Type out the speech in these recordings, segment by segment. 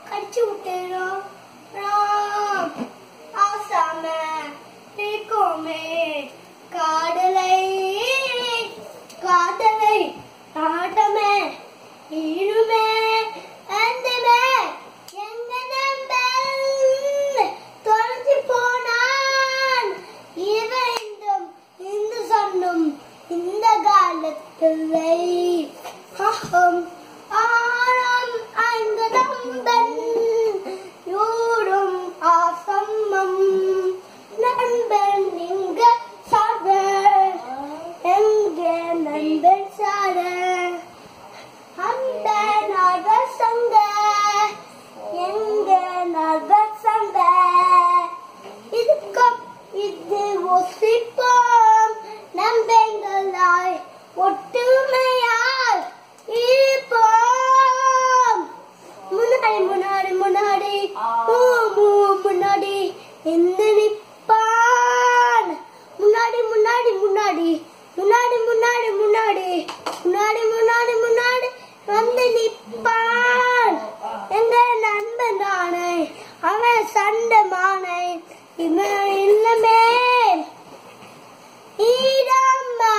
கடிச்சு விட்டேன் ஆசாம இருக்கோமே காதலை காதலை நாட்டமே இருமே அந்தமே எங்க நம்பல் தொலைஞ்சு போனான் இவண்டும் இந்த சொன்னும் இந்த காலத்தில்லை ஆழம் அங்கு நம்பன் யூரும் ஆசம்மம் நண்பன் இங்க சாத எங்க நண்பன் சாத அந்த நாகர் சங்க எங்க நாகர் சங்க இதுக்கும் இது ஒசிப்போம் நம்பெங்களாய் ஒற்றுமையால் இருப்போம் முன்னாடி முன்னாடி முன்னாடி முன்னாடி எந்த நிப்பான் முன்னாடி முன்னாடி முன்னாடி முன்னாடி முன்னாடி முன்னாடி முன்னாடி முன்னாடி முன்னாடி வந்து நிப்பான் எங்க நண்பன் தானே அவன் சண்டை மானை இவன் இல்லமே ஈரம்மா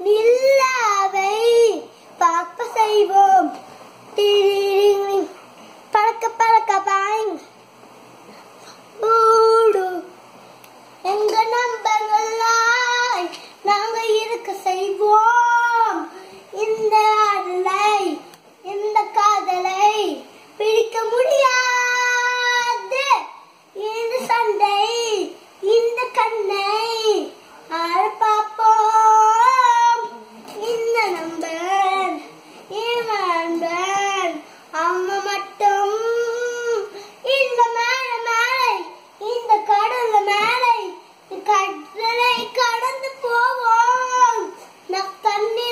நில்லாவை பார்ப்ப செய்வோம் பழக்க பழக்க பாய்ங் எங்க நம்பர்களாய் நாங்க இருக்க செய்வோம் இந்த ஆடலை இந்த காதலை பிடிக்க முடியாது இந்த சண்டை இந்த கண்ணை பார்ப்போம் இந்த நம்பன் இவன் அம்மா மட்டும் இந்த மேலே மேலே இந்த கடல் மேலே கடலை கடந்து போவோம் தண்ணி